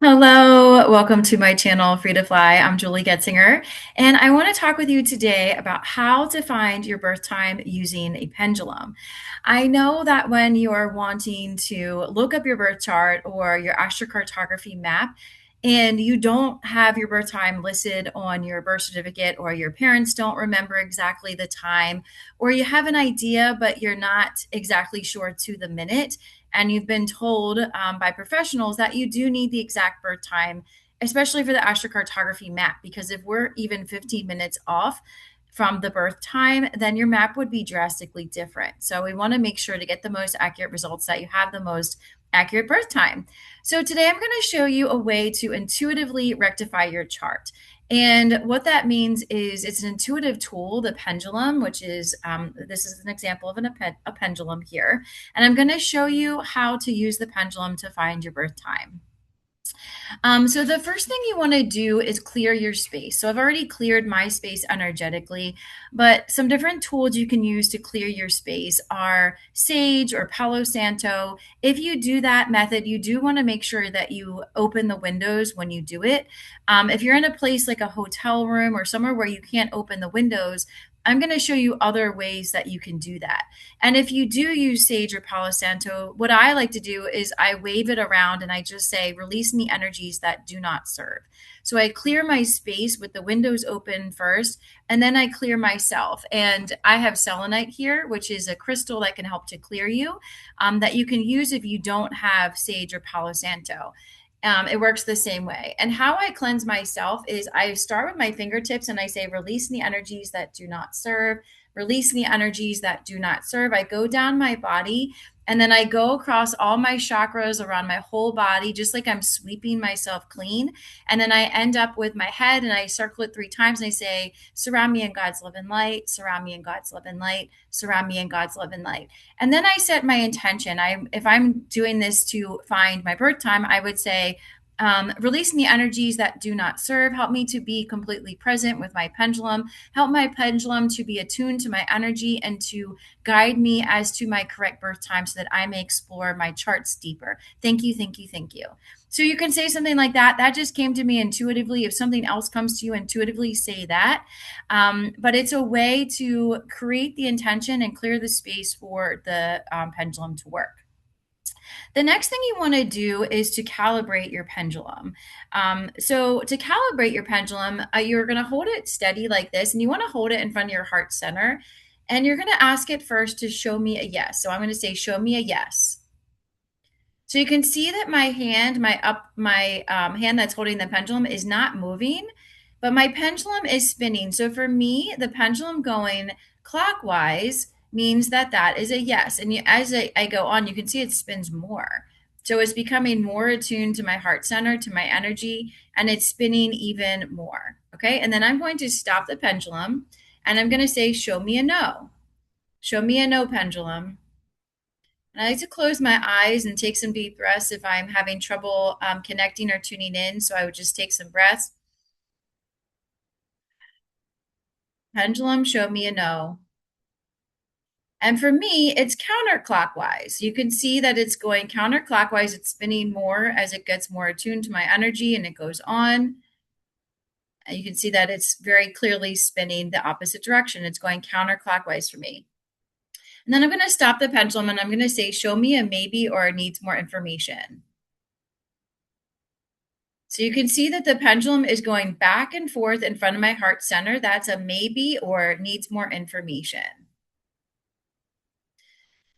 Hello, welcome to my channel, Free to Fly. I'm Julie Getzinger, and I want to talk with you today about how to find your birth time using a pendulum. I know that when you are wanting to look up your birth chart or your astrocartography map, and you don't have your birth time listed on your birth certificate, or your parents don't remember exactly the time, or you have an idea but you're not exactly sure to the minute, and you've been told by professionals that you do need the exact birth time, especially for the astrocartography map, because if we're even 15 minutes off from the birth time, then your map would be drastically different. So we want to make sure to get the most accurate results that you have the most accurate birth time. So today I'm going to show you a way to intuitively rectify your chart. And what that means is it's an intuitive tool, the pendulum, which is, this is an example of a pendulum here. And I'm going to show you how to use the pendulum to find your birth time. So the first thing you want to do is clear your space. So I've already cleared my space energetically, but some different tools you can use to clear your space are Sage or Palo Santo. If you do that method, you do want to make sure that you open the windows when you do it. If you're in a place like a hotel room or somewhere where you can't open the windows, I'm going to show you other ways that you can do that. And if you do use Sage or Palo Santo, what I like to do is I wave it around and I just say, release me energies that do not serve. So I clear my space with the windows open first, and then I clear myself. And I have selenite here, which is a crystal that can help to clear you, that you can use if you don't have Sage or Palo Santo. It works the same way. And how I cleanse myself is I start with my fingertips and I say, release the energies that do not serve, release the energies that do not serve. I go down my body and then I go across all my chakras around my whole body, just like I'm sweeping myself clean. And then I end up with my head and I circle it 3 times and I say, surround me in God's love and light, surround me in God's love and light, surround me in God's love and light. And then I set my intention. If I'm doing this to find my birth time, I would say, releasing the energies that do not serve. Help me to be completely present with my pendulum. Help my pendulum to be attuned to my energy and to guide me as to my correct birth time so that I may explore my charts deeper. Thank you, thank you, thank you. So you can say something like that. That just came to me intuitively. If something else comes to you intuitively, say that. But it's a way to create the intention and clear the space for the pendulum to work. The next thing you want to do is to calibrate your pendulum. So to calibrate your pendulum, you're going to hold it steady like this, and you want to hold it in front of your heart center. And you're going to ask it first to show me a yes. So I'm going to say, show me a yes. So you can see that my hand, my hand that's holding the pendulum is not moving, but my pendulum is spinning. So for me, the pendulum going clockwise means that that is a yes. And as I go on, you can see it spins more. So it's becoming more attuned to my heart center, to my energy, and it's spinning even more. Okay. And then I'm going to stop the pendulum and I'm going to say, show me a no. Show me a no, pendulum. And I like to close my eyes and take some deep breaths if I'm having trouble connecting or tuning in. So I would just take some breaths. Pendulum, show me a no. And for me, it's counterclockwise. You can see that it's going counterclockwise. It's spinning more as it gets more attuned to my energy and it goes on. And you can see that it's very clearly spinning the opposite direction. It's going counterclockwise for me. And then I'm going to stop the pendulum and I'm going to say, show me a maybe or needs more information. So you can see that the pendulum is going back and forth in front of my heart center. That's a maybe or needs more information.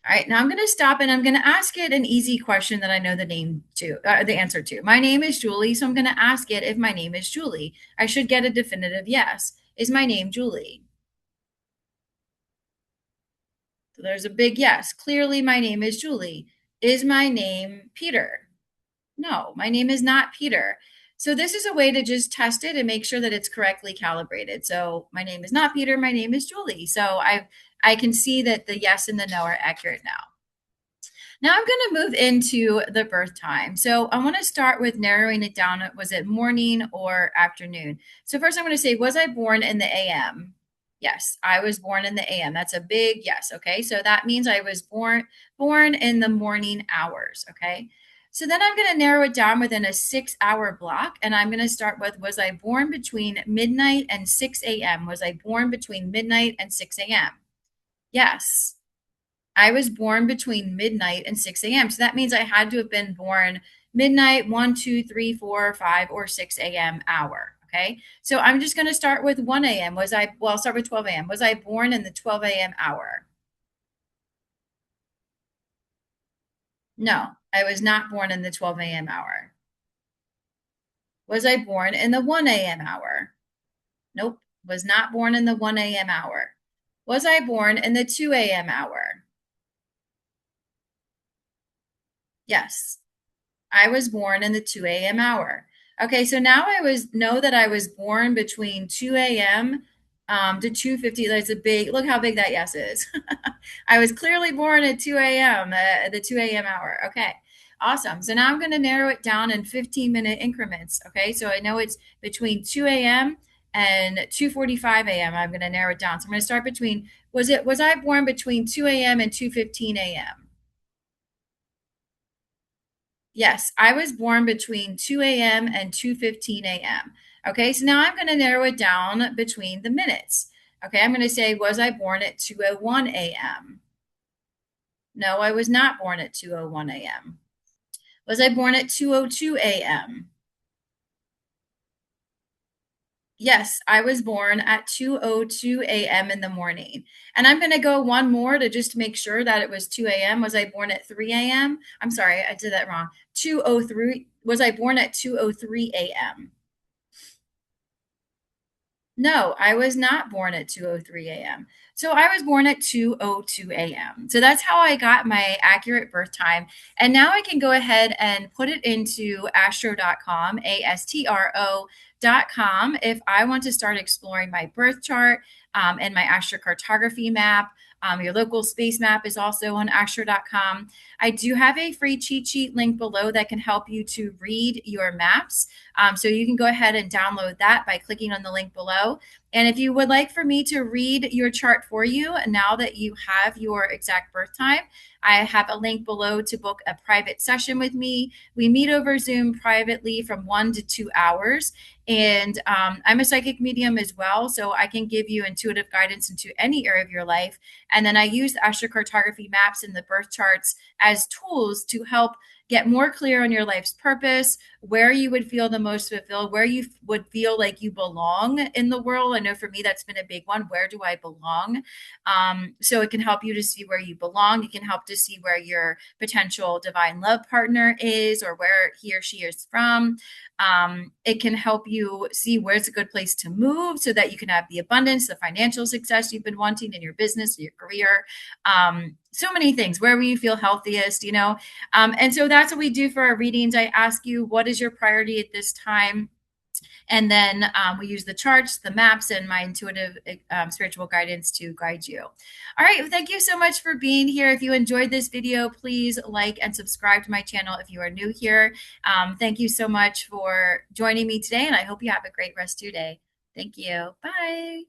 All right, now I'm going to stop and I'm going to ask it an easy question that I know the answer to. My name is Julie, so I'm going to ask it if my name is Julie. I should get a definitive yes. Is my name Julie? So there's a big yes. Clearly, my name is Julie. Is my name Peter? No, my name is not Peter. So this is a way to just test it and make sure that it's correctly calibrated. So my name is not Peter, my name is Julie. So I can see that the yes and the no are accurate now. Now I'm going to move into the birth time. So I want to start with narrowing it down. Was it morning or afternoon? So first I'm going to say, was I born in the AM? Yes, I was born in the AM. That's a big yes. Okay. So that means I was born in the morning hours. Okay. So then I'm going to narrow it down within a 6 hour block. And I'm going to start with, was I born between midnight and 6 a.m.? Was I born between midnight and 6 a.m.? Yes. I was born between midnight and 6 a.m. So that means I had to have been born midnight, 1, 2, 3, 4, 5, or 6 a.m. hour. Okay. So I'm just going to start with 1 a.m. I'll start with 12 a.m. Was I born in the 12 a.m. hour? No, I was not born in the 12 a.m. hour. Was I born in the 1 a.m. hour? Nope, was not born in the 1 a.m. hour. Was I born in the 2 a.m. hour? Yes, I was born in the 2 a.m. hour. Okay, so now know that I was born between 2 a.m. To 2:50. That's a big look how big that yes is. I was clearly born at 2 a.m. The 2 a.m. hour. Okay, awesome. So now I'm going to narrow it down in 15-minute increments. Okay, so I know it's between 2 a.m. and 2:45 a.m. I'm going to narrow it down. So I'm going to start between was I born between 2 a.m. and 2:15 a.m.? Yes, I was born between 2 a.m. and 2:15 a.m. Okay, so now I'm going to narrow it down between the minutes. Okay, I'm going to say, was I born at 2:01 a.m.? No, I was not born at 2:01 a.m. Was I born at 2:02 a.m.? Yes, I was born at 2:02 a.m. in the morning. And I'm going to go one more to just make sure that it was 2 a.m. Was I born at 3 a.m.? I'm sorry, I did that wrong. 2:03. Was I born at 2:03 a.m.? No, I was not born at 2:03 a.m. So I was born at 2:02 a.m. So that's how I got my accurate birth time. And now I can go ahead and put it into astro.com, astro.com, if I want to start exploring my birth chart and my astrocartography map. Your local space map is also on astro.com. I do have a free cheat sheet link below that can help you to read your maps. So you can go ahead and download that by clicking on the link below. And if you would like for me to read your chart for you now that you have your exact birth time, I have a link below to book a private session with me. We meet over Zoom privately from 1 to 2 hours. And I'm a psychic medium as well, so I can give you intuitive guidance into any area of your life. And then I use the astrocartography maps and the birth charts as tools to help get more clear on your life's purpose, where you would feel the most fulfilled, where you would feel like you belong in the world. I know for me, that's been a big one. Where do I belong? So it can help you to see where you belong. It can help to see where your potential divine love partner is or where he or she is from. It can help you see where's a good place to move so that you can have the abundance, the financial success you've been wanting in your business, your career. So many things. Where will you feel healthiest, and so that's what we do for our readings. I ask you, what is your priority at this time? And then we use the charts, the maps, and my intuitive spiritual guidance to guide you. All right. Well, thank you so much for being here. If you enjoyed this video, please like and subscribe to my channel if you are new here. Thank you so much for joining me today, and I hope you have a great rest of your day. Thank you. Bye.